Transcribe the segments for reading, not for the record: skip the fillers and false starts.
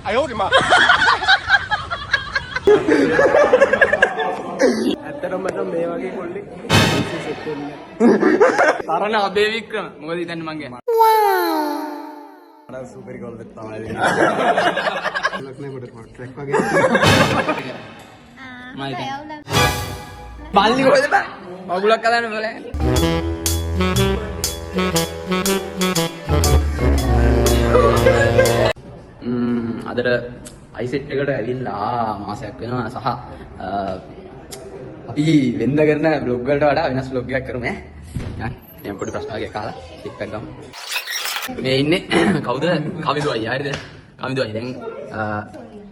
哎呦我的妈！ ඇත්තටම මට මේ වගේ කොල්ලෙක් සෙට් වෙන්නේ තරණ අබේ වික්‍රම මොකද හිතන්නේ මං ගැන මට සුපර් ගෝල් දෙත් තමයි ලක්නේ කොට ට්‍රැක් වගේ බල්ලි කොහෙද බං මගුලක් කලන්න බලන්න අදට අයිසෙට් එකට ඇවිල්ලා මාසයක් වෙනවා සහ අපි වෙන්ද කරන බ්ලොග් වලට වඩා වෙනස් බ්ලොග් එකක් කරමු ඈ. මම පොඩි ප්‍රශ්නයක් අහලා ටික් එකක් ගමු. මේ ඉන්නේ කවුද? කවිදු අයියා හරිද? කවිදු අයියා දැන්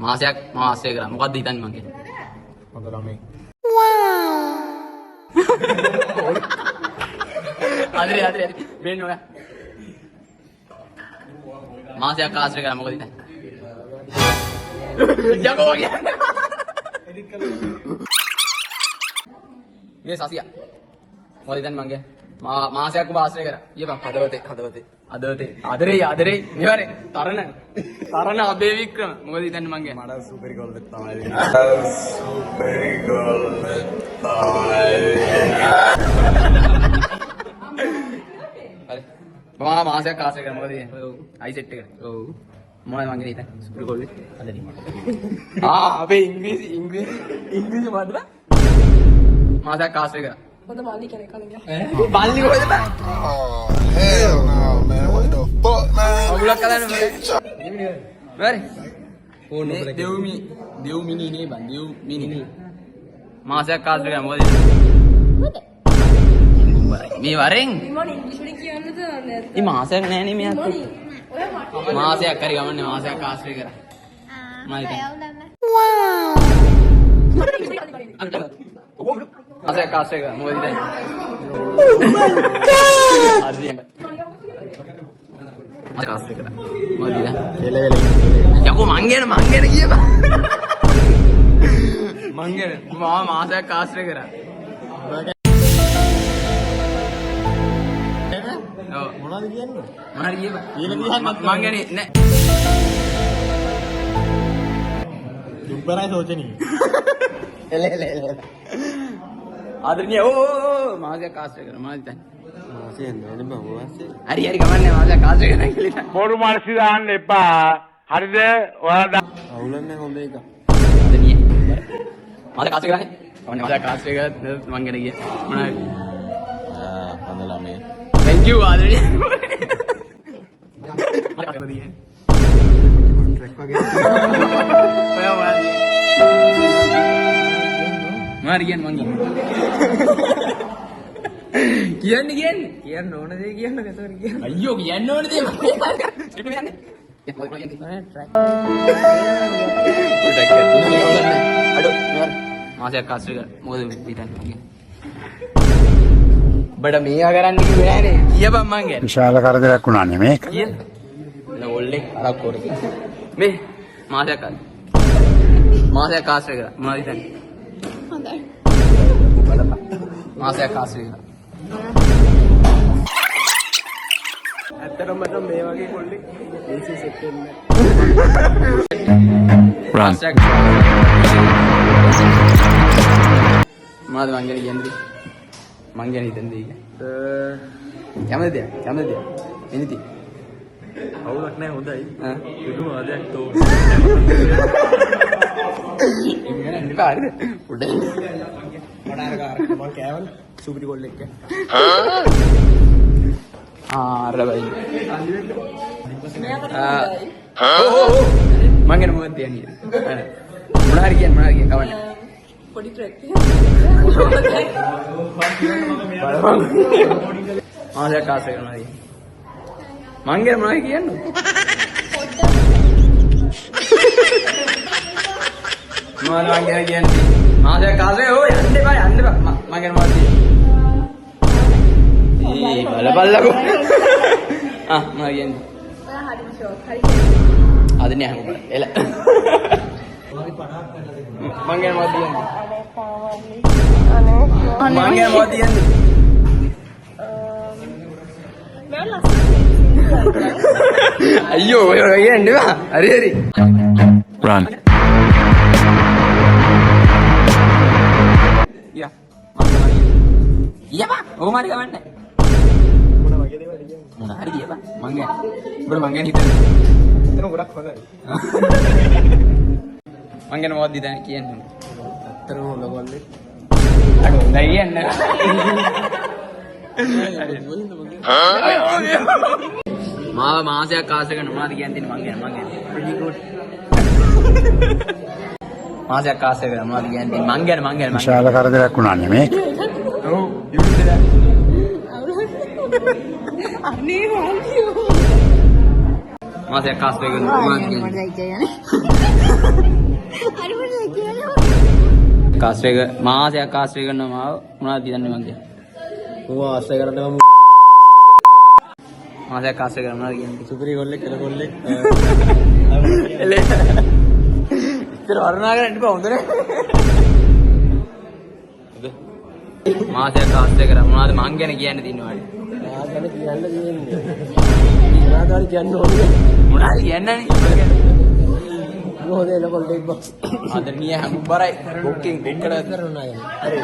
මාසයක් මම ආශ්‍රය කරා. මොකද්ද හිතන්නේ මං කියන්නේ? හොඳ ළමයි. ආදරේ මෙන්න ඔයා. මාසයක් ආශ්‍රය කරා මොකද හිතන්නේ? යකෝ කියන්නේ. එඩිට් කරලා මේ සසියා මොකද දැන් මං කියන්නේ මාසයක් ඔබ ආශ්‍රය කරා ඊපන් හදවතේ ආදරේ මෙවරේ තරණ අබේ වික්‍රම මොකද හිතන්නේ මං කියන්නේ මට සුපර් ගෝල් දෙත් තමයි හරි මම මාසයක් ආශ්‍රය කරා මොකද කියන්නේ ඔව් අයි සෙට් එකට ඔව් මොනවද මං කියන්නේ හිතන්නේ සුපර් ගෝල් දෙත් අදදී අපේ ඉංග්‍රීසි මොකද්ද මාසයක් ආශ්‍රය කරා. හොඳ බල්ලි කෙනෙක් කලින් ගියා. බල්ලි කොහෙද බං? Oh hell no man. What the fuck man? ඔගොල්ලෝ කලන්න බෑ. බරි. ෆෝන් නම්බර එක. දෙව්මිනි නේ බං. දෙව්මිනි. මාසයක් ආශ්‍රය කරා මොකද? මේ වරෙන් මොන ඉංග්‍රීසි වලින් කියන්නද නෑ. මේ මාසයක් නෑනේ මේ අත. මාසයක් හරි ගමන්නේ මාසයක් ආශ්‍රය කරා. මම හිතන්නේ. Masih kasih kan, mau tidak? Masih kasih kan, mau tidak? Ya aku mangger iya pak. Mangger, mau masih kasih kan? Oh, mana dia nih? Mana dia pak? Mangger nih, nek. Jumpa lagi soalnya nih. ආදරණීය ඕ මාසයක් ආශ්‍රය කරා මාසෙ දැන් මාසෙ නෑනේ බං මාසෙ හරි ගමන්නේ මාසයක් ආශ්‍රය කරා කියලා බොරු මාර්සි දාන්න එපා හරිද ඔයාලා අවුලන්නේ හොඳ එක ආදරණීය මාසයක් ආශ්‍රය කරානේ කවන්නේ මාසයක් ආශ්‍රය කරා මං ගැන ගියේ මොනවද හොඳ ළමයි thank you ආදරණීය ට්‍රැක් වගේ ඔයා Mari kian manggil. Kian nona deh kian nak kata kian. Ayo kian nona deh. Cepat kian deh. Ya mau kian deh. Udah kian. Aduh, masih kasih kan. Mau dibitan lagi. Bada mia karan ni kira ni. Iya bang manggil. Insyaallah karan dia kunan ni mek. Iya. Na boleh Arab kor. Me masih kasih kan. Mau dibitan. මාසයක් ආශ්‍රය කරා. ඇත්තටම මට මේ වගේ කොල්ලෙක් AC set වෙන්නේ නැහැ. මාද මං ගැන කියන්නේ. මං ගැන හිතන්නේ ඒක. කැමතිද? එනිති. අවුලක් නැහැ හොඳයි. පිටු මාදයක් තෝ. ඉන්නේ කාර්යද? උඩ. මම කෑවල සුපිරි ගෝල් එක. අර බයි. මං ගැන මොකක්ද කියන්නේ? මොනවා හරි කියන්නේ කවන්නේ. පොඩි ට්‍රැක් එක. මාසයක් ආශ්‍රය කරනවා නේ. මං ගැන මොනවා කියන්නේ? මොනවා මං ගැන කියන්නේ? මාසයක් ආශ්‍රය ඕ යන්න එපා මං ගැන මොකක්ද කියන්නේ? බලපල්ලකෝ. මම කියන්නේ. ඔයා හරිම ෂෝක් හරි. අද නෑ මොකද? එල. මං ගැන මොකක්ද කියන්නේ? මං ගැන මොකක්ද කියන්නේ? මම ලස්සනයි. අයියෝ ඔය කියන්නේ වා. හරි හරි. Run. යා. ඊයපා. ඔහොම හරි ගමන්නේ. මොන හරි ඊයපා. මං ගෑ. උඹට මං ගැන හිතන්නේ. එතන ගොඩක් හොඳයි. මං ගැන මොකක්ද දැන් කියන්නේ? අතරම හොඳ කොල්ලේ. අඩෝ නෑ කියන්නේ. මාව මාසයක් ආසක නොමාද කියන්නේ මං ගැන මාසයක් ආසක නොමාද කියන්නේ මං ගැන විශාල කරදරයක් වුණා නෙමේ. ඔව් ඉතින් අනේ හොල්කියෝ මාසයක් ආසක නොමාද කියන්නේ හරි මොනවද කියන්නේ කාස්වේග මාසයක් ආශ්‍රය කරන මාව මොනවද කියන්නේ මං කියන්නේ ඌ ආශ්‍රය කරන්නේ මම මාසයක් ආශ්‍රය කරන මොනවද කියන්නේ සුපිරි කොල්ලෙක් කෙල කොල්ලෙක් එලේ ඉතින් වර්ණනා කරන්න එපා හොඳනේ මාසයක් ආශ්‍රය කරන මොනවද මං ගැන කියන්න තියනවානේ ආ ගැන කියන්න තියෙන්නේ මොනවාද කියන්න ඕනේ මොනවද කියන්නේ මොහොතේ එල කොල්ලෙක් බස් ආදරණීය හම්බරයි බුකින් දෙකට කරනවා හරි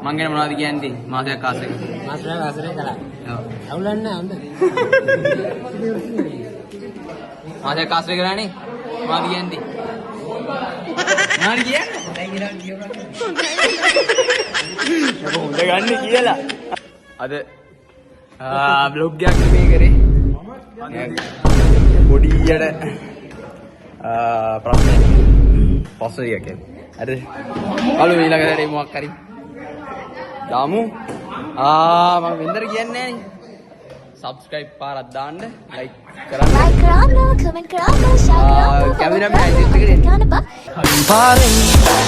මං ගැන මොනවද කියන්නේ මාසයක් ආශ්‍රය කරන මාස්ටර් ආශ්‍රය කරා ඔව් අවුලන්නේ හොඳ මාසයක් ආශ්‍රය කරානේ මොනවද කියන්නේ මොනවද කියන්නේ හොඳ ගන්න කියලා අද බ්ලොග් එකක් නෙමෙයි කරේ පොඩියට ප්‍රශ්නයක් පස්සෙක හරි අලු ඊළඟ දරේ මොකක් හරි දාමු මම වෙන්දර කියන්නේ නෑනේ subscribe පාරක් දාන්න like කරන්න ලයික් කරන්න කමෙන්ට් කරන්න ෂෙයා කරන්න කැමරා මේ අයිඩි එකේ ගන්න බා පාරෙන්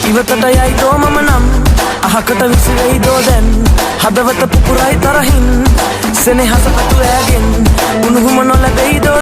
ඉවතට යයි දෝ මම නම් අහකට විසිරෙයි දෝ දැන් හදවත පුපුරයි තරහින් සෙනෙහස පතු ඈගෙන් උණුහුම නොලැබෙයි දෝ